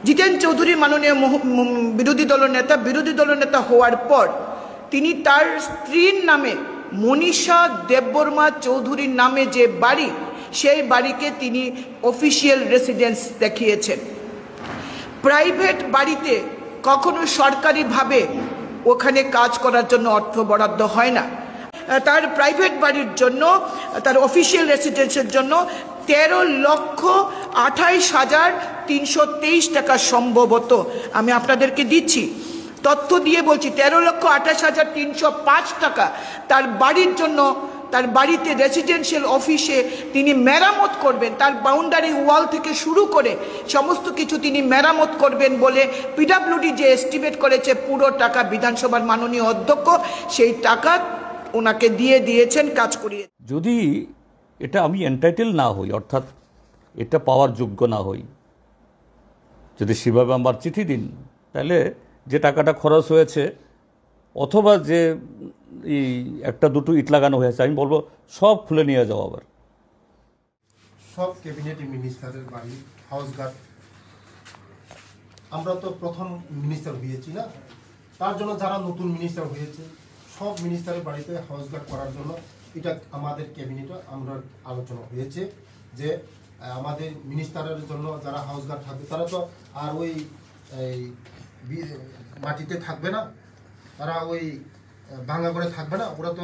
জিতেন চৌধুরী মাননীয় বিরোধী দলনেতা হওয়ার পর তিনি তার স্ত্রীর নামে মনীষা দেববর্মা চৌধুরীর নামে যে বাড়ি, সেই বাড়িকে তিনি অফিসিয়াল রেসিডেন্স দেখিয়েছেন। প্রাইভেট বাড়িতে কখনো সরকারিভাবে ওখানে কাজ করার জন্য অর্থ বরাদ্দ হয় না। তার প্রাইভেট বাড়ির জন্য, তার অফিসিয়াল রেসিডেন্সের জন্য 13,28,323 টাকা সম্ভবত আমি আপনাদেরকে দিচ্ছি, তথ্য দিয়ে বলছি, 13,28,305 টাকা তার বাড়ির জন্য, তার বাড়িতে রেসিডেন্সিয়াল অফিসে তিনি মেরামত করবেন। তার বাউন্ডারি ওয়াল থেকে শুরু করে সমস্ত কিছু তিনি মেরামত করবেন বলে পিডব্লিউডি যে এস্টিমেট করেছে, পুরো টাকা বিধানসভার মাননীয় অধ্যক্ষ সেই টাকা ওনাকে দিয়ে দিয়েছেন, কাজ করিয়ে। যদি এটা আমি এন্টাইটেল না হই, অর্থাৎ এটা পাওয়ার যোগ্য না হই, যদি সেভাবে আমার চিঠি দিন, তাহলে যে টাকাটা খরচ হয়েছে অথবা যে এই একটা দুটো ইট লাগানো হয়েছে, আমি বলবো সব খুলে নিয়ে যাও। আবার সব ক্যাবিনেট মিনিস্টারের বাড়ি হাউস গার্ড, আমরা তো প্রথম মিনিস্টার হয়েছি না, তার জন্য যারা নতুন মিনিস্টার হয়েছে সব মিনিস্টারের বাড়িতে হাউস গার্ড করার জন্য এটা আমাদের ক্যাবিনেটে আমরা আলোচনা হয়েছে যে আমাদের মিনিস্টারের জন্য যারা হাউস গার্ড থাকবে তারা তো আর ওই মাটিতে থাকবে না, তারা ওই ভাঙা করে থাকবে না, ওরা তো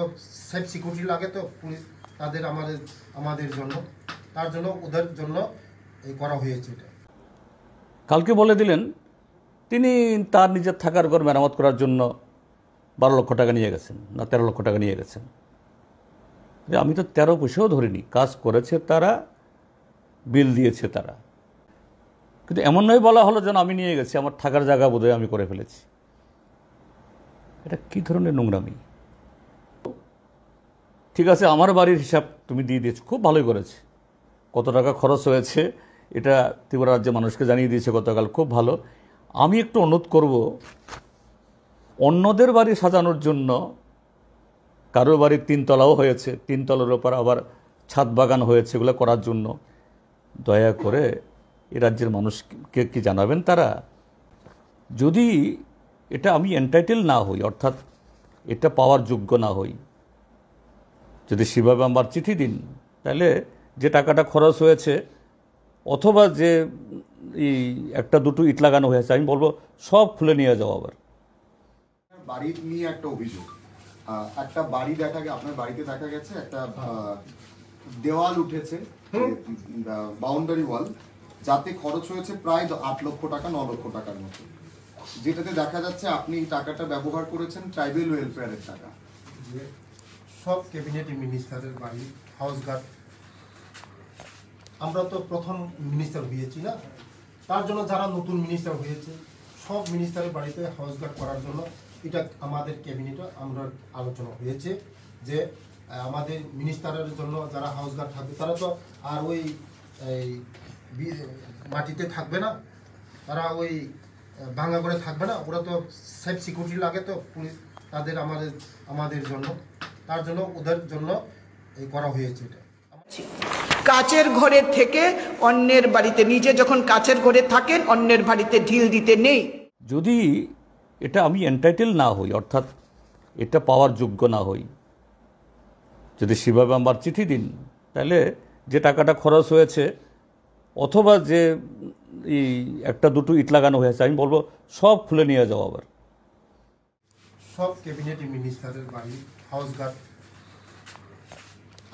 সেফ সিকিউরিটি লাগে, তো পুলিশ তাদের আমাদের জন্য, তার জন্য ওদের জন্য এই করা হয়েছে। এটা কালকে বলে দিলেন তিনি তার নিজের থাকার ঘর মেরামত করার জন্য 12 লক্ষ টাকা নিয়ে গেছেন, না 13 লক্ষ টাকা নিয়ে গেছেন। আমি তো 13 পয়সাও ধরিনি, কাজ করেছে তারা, বিল দিয়েছে তারা, কিন্তু এমন নয় বলা হলো যেন আমি নিয়ে গেছি, আমার থাকার জায়গা বোধহয় আমি করে ফেলেছি। এটা কি ধরনের নোংরামি? ঠিক আছে, আমার বাড়ির হিসাব তুমি দিয়ে দিয়েছো, খুব ভালোই করেছে। কত টাকা খরচ হয়েছে এটা ত্রিপুরা রাজ্যের মানুষকে জানিয়ে দিয়েছে গতকাল, খুব ভালো। আমি একটু অনুরোধ করব, অন্যদের বাড়ি সাজানোর জন্য, কারোর বাড়ির 3 তলাও হয়েছে, 3 তলার ওপর আবার ছাদ বাগান হয়েছে, এগুলো করার জন্য দয়া করে এ রাজ্যের মানুষকে কি জানাবেন তারা? যদি এটা আমি এন্টাইটেল না হই, অর্থাৎ এটা পাওয়ার যোগ্য না হই, যদি সেভাবে আমার চিঠি দিন, তাহলে যে টাকাটা খরচ হয়েছে অথবা যে এই একটা দুটো ইট লাগানো হয়েছে, আমি বলবো সব খুলে নিয়ে যাও। আবার বাড়ি নিয়ে একটা অভিযোগ, একটা বাড়ি আপনার বাড়িতে দেখা গেছে একটা দেওয়াল উঠেছে, বাউন্ডারি ওয়াল, যাতে খরচ হয়েছে প্রায় 8 লক্ষ টাকা 9 লক্ষ টাকার মতো, যেটাতে দেখা যাচ্ছে আপনি এই টাকাটা ব্যবহার করেছেন ট্রাইবাল ওয়েলফেয়ারের টাকা। সব ক্যাবিনেট মিনিস্টারের বাড়ি হাউস গার্ড, আমরা তো প্রথম মিনিস্টার হয়েছি না, তার জন্য যারা নতুন মিনিস্টার হয়েছে সব মিনিস্টারের বাড়িতে হাউস গার্ড করার জন্য এটা আমাদের ক্যাবিনেটে আমরা আলোচনা হয়েছে যে আমাদের মিনিস্টারের জন্য যারা হাউস গার্ড থাকবে তারা তো আর ওই মাটিতে থাকবে না, তারা ওই ভাঙা করে থাকবে না, ওরা তো সেফ সিকিউরিটি লাগে, তো পুলিশ তাদের আমাদের জন্য, তার জন্য ওদের জন্য এই করা হয়েছে। এটা কাচের ঘরে থেকে অন্যের বাড়িতে, নিজে যখন কাচের ঘরে থাকেন অন্যের বাড়িতে ঢিল দিতে নেই। যদি এটা আমি এন্টাইটেল না হই, অর্থাৎ এটা পাওয়ার যোগ্য না হই, যদি সেভাবে আমার চিঠি দিন, তাহলে যে টাকাটা খরচ হয়েছে অথবা যে এই একটা দুটো ইট লাগানো হয়েছে, আমি বলবো সব খুলে নিয়ে যাও। আবার সব ক্যাবিনেট মিনিস্টারের বাড়ি হাউস গার্ড,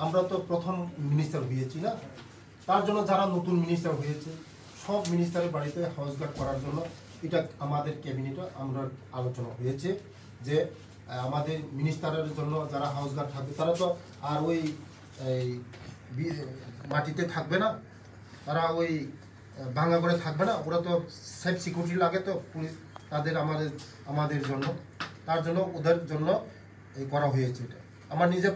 আমরা তো প্রথম মিনিস্টার হয়েছি না, তার জন্য যারা নতুন মিনিস্টার হয়েছে সব মিনিস্টারের বাড়িতে হাউস গার্ড করার জন্য এটা আমাদের ক্যাবিনেটে আমরা আলোচনা হয়েছে যে আমাদের মিনিস্টারের জন্য যারা হাউস গার্ড থাকবে তারা তো আর ওই মাটিতে থাকবে না, তারা ওই ভাঙা করে থাকবে না, ওরা তো সেফ সিকিউরিটি লাগে, তো পুলিশ তাদের আমাদের জন্য, তার জন্য ওদের জন্য এই করা হয়েছে। এটা আমার নিজের